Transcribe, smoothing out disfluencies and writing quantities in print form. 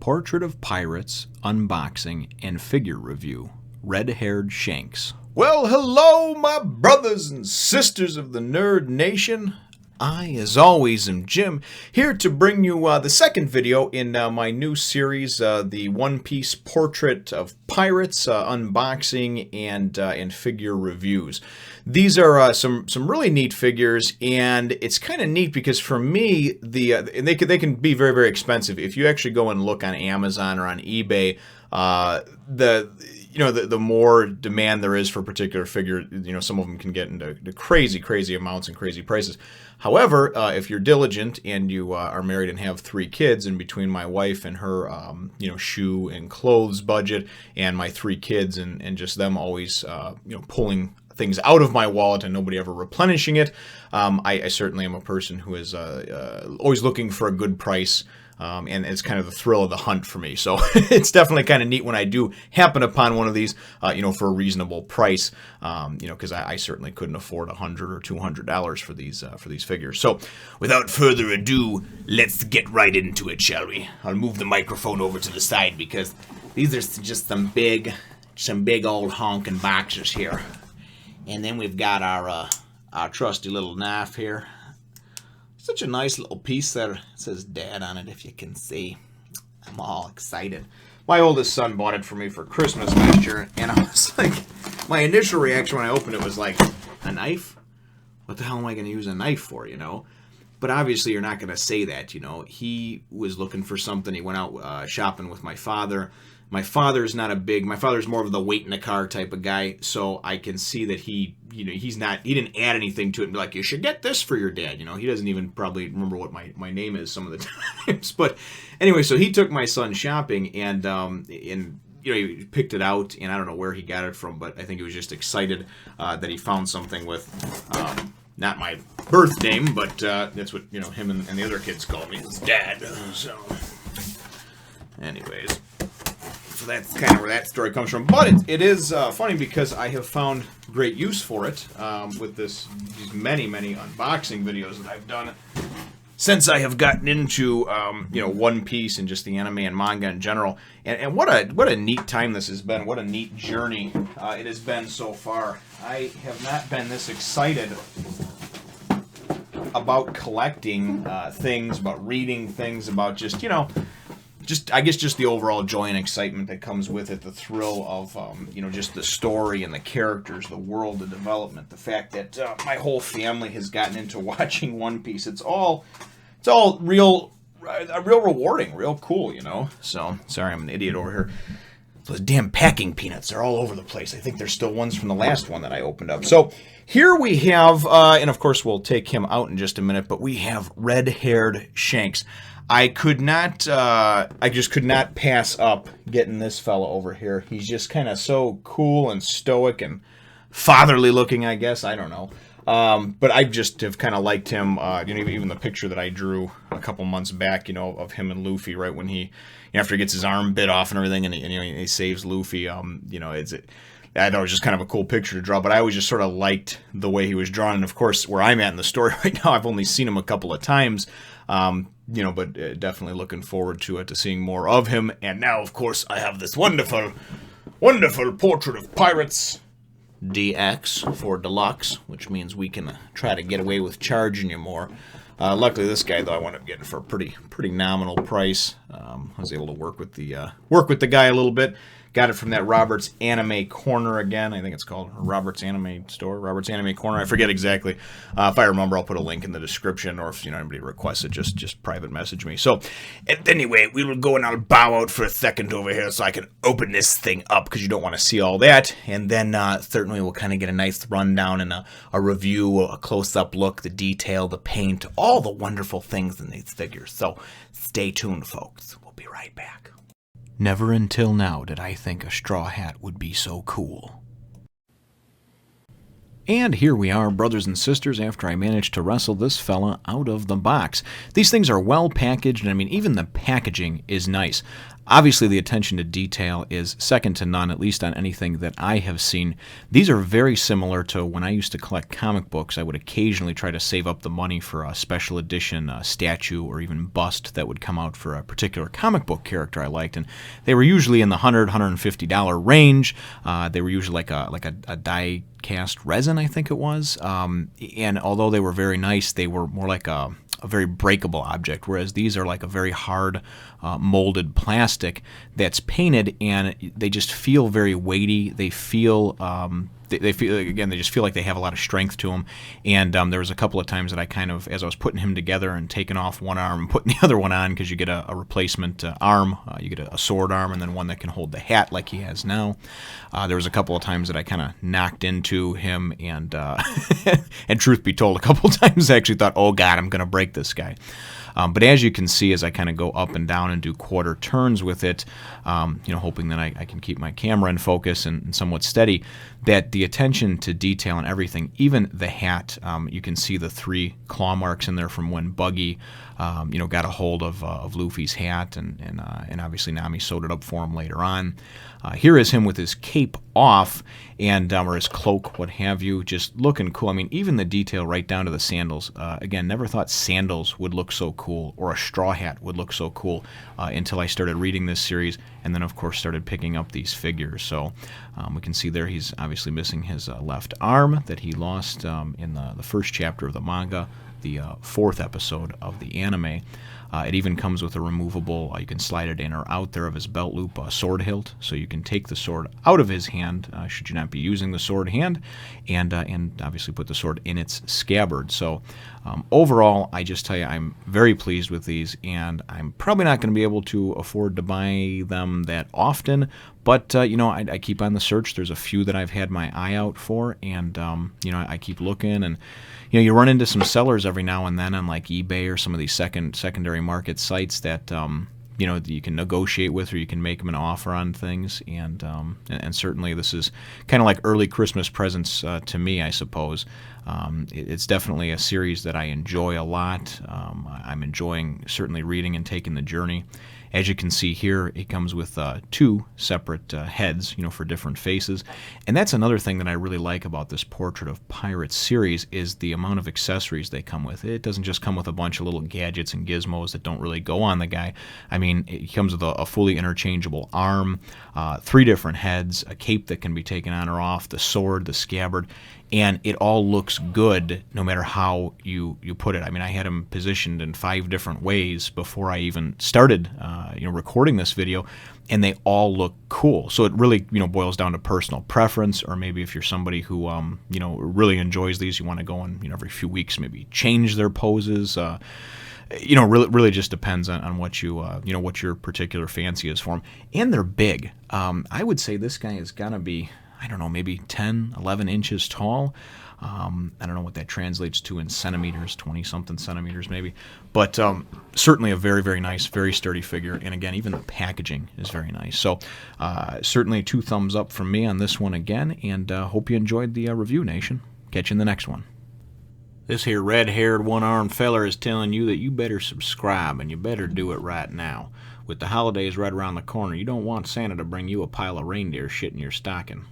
Portrait of Pirates, Unboxing, and Figure Review, Red Haired Shanks. Well, hello, my brothers and sisters of the Nerd Nation. I, as always, am Jim, here to bring you the second video in my new series, the One Piece Portrait of Pirates, Unboxing, and Figure Reviews. These are some really neat figures, and it's kind of neat because for me, they can be very, very expensive. If you actually go and look on Amazon or on eBay, the more demand there is for a particular figure, some of them can get into crazy amounts and crazy prices. However, if you're diligent and you are married and have 3 kids, and between my wife and her, shoe and clothes budget, and my 3 kids and just them always, pulling things out of my wallet and nobody ever replenishing it, I certainly am a person who is always looking for a good price. And it's kind of the thrill of the hunt for me. So it's definitely kind of neat when I do happen upon one of these, for a reasonable price, because I certainly couldn't afford $100 or $200 for these figures. So without further ado, let's get right into it, shall we? I'll move the microphone over to the side because these are just some big old honking boxes here. And then we've got our trusty little knife here. Such a nice little piece that says Dad on it, if you can see. I'm all excited. My oldest son bought it for me for Christmas last year, and I was like, my initial reaction when I opened it was like, a knife? What the hell am I going to use a knife for, But obviously you're not going to say that, He was looking for something. He went out shopping with my father. My father's more of the wait in the car type of guy, so I can see that he didn't add anything to it and be like, you should get this for your dad, He doesn't even probably remember what my name is some of the times. But anyway, so he took my son shopping and he picked it out, and I don't know where he got it from, but I think he was just excited that he found something with not my birth name, but that's what him and the other kids call me, his dad. So anyways, so that's kind of where that story comes from. But it is funny because I have found great use for it with these many unboxing videos that I've done since I have gotten into One Piece and just the anime and manga in general. And what a neat time this has been. What a neat journey it has been so far. I have not been this excited about collecting things, about reading things, about just the overall joy and excitement that comes with it, the thrill of, just the story and the characters, the world, the development, the fact that my whole family has gotten into watching One Piece. It's all real rewarding, real cool, So, sorry, I'm an idiot over here. Those damn packing peanuts are all over the place. I think there's still ones from the last one that I opened up. So here we have, and of course we'll take him out in just a minute, but we have Red Haired Shanks. I just could not pass up getting this fella over here. He's just kind of so cool and stoic and fatherly looking, I guess. I don't know. But I just have kind of liked him, even the picture that I drew a couple months back, of him and Luffy right when after he gets his arm bit off and everything, and he saves Luffy. I thought it was just kind of a cool picture to draw, but I always just sort of liked the way he was drawn. And of course, where I'm at in the story right now, I've only seen him a couple of times, but definitely looking forward to seeing more of him. And now, of course, I have this wonderful Portrait of Pirates DX for Deluxe, which means we can try to get away with charging you more. Luckily, this guy, though, I wound up getting for a pretty nominal price. I was able to work with the guy a little bit. Got it from that Robert's Anime Corner again. I think it's called Robert's Anime Store, Robert's Anime Corner. I forget exactly. If I remember, I'll put a link in the description, or if anybody requests it, just private message me. So, anyway, we will go and I'll bow out for a second over here so I can open this thing up because you don't want to see all that. And then certainly we'll kind of get a nice rundown and a review, a close-up look, the detail, the paint, all the wonderful things in these figures. So stay tuned, folks. We'll be right back. Never until now did I think a straw hat would be so cool. And here we are, brothers and sisters, after I managed to wrestle this fella out of the box. These things are well packaged, and I mean, even the packaging is nice. Obviously, the attention to detail is second to none, at least on anything that I have seen. These are very similar to when I used to collect comic books. I would occasionally try to save up the money for a special edition statue or even bust that would come out for a particular comic book character I liked, and they were usually in the $100, $150 range. They were usually like a die cast resin, I think it was. And although they were very nice, they were more like a very breakable object, whereas these are like a very hard molded plastic that's painted, and they just feel very weighty. They feel they feel, again, they just feel like they have a lot of strength to them. And there was a couple of times that I kind of, as I was putting him together and taking off one arm and putting the other one on, because you get a replacement arm, you get a sword arm, and then one that can hold the hat like he has now. There was a couple of times that I kind of knocked into him, and and truth be told, a couple of times I actually thought, oh God, I'm going to break this guy. But as you can see, as I kind of go up and down and do quarter turns with it, hoping that I can keep my camera in focus and somewhat steady, that the attention to detail and everything, even the hat, you can see the 3 claw marks in there from when Buggy, got a hold of Luffy's hat, and obviously Nami sewed it up for him later on. Here is him with his cape off, and or his cloak, what have you, just looking cool. I mean, even the detail right down to the sandals. Again, never thought sandals would look so cool, or a straw hat would look so cool, until I started reading this series, and then of course started picking up these figures. So we can see there he's obviously missing his left arm that he lost in the first chapter of the manga, the 4th episode of the anime. It even comes with a removable, you can slide it in or out there of his belt loop, sword hilt, so you can take the sword out of his hand, should you not be using the sword hand, and obviously put the sword in its scabbard. So overall, I just tell you, I'm very pleased with these, and I'm probably not going to be able to afford to buy them that often, but I keep on the search. There's a few that I've had my eye out for, and I keep looking, and you run into some sellers every now and then on like eBay or some of these secondary market sites that you can negotiate with, or you can make them an offer on things, and certainly this is kind of like early Christmas presents to me, I suppose. It's definitely a series that I enjoy a lot. I'm enjoying certainly reading and taking the journey. As you can see here, it comes with 2 separate heads, for different faces. And that's another thing that I really like about this Portrait of Pirates series, is the amount of accessories they come with. It doesn't just come with a bunch of little gadgets and gizmos that don't really go on the guy. I mean, it comes with a fully interchangeable arm, 3 different heads, a cape that can be taken on or off, the sword, the scabbard, and it all looks good no matter how you put it. I mean, I had him positioned in 5 different ways before I even started recording this video, and they all look cool. So it really boils down to personal preference, or maybe if you're somebody who really enjoys these, you want to go and every few weeks maybe change their poses. Really just depends on what you what your particular fancy is for them. And they're big. I would say this guy is gonna be, I don't know, maybe 10, 11 inches tall. I don't know what that translates to in centimeters, 20-something centimeters maybe. But certainly a very, very nice, very sturdy figure. And again, even the packaging is very nice. So certainly 2 thumbs up from me on this one again. And hope you enjoyed the review, Nation. Catch you in the next one. This here red-haired, one-armed feller is telling you that you better subscribe, and you better do it right now. With the holidays right around the corner, you don't want Santa to bring you a pile of reindeer shit in your stocking.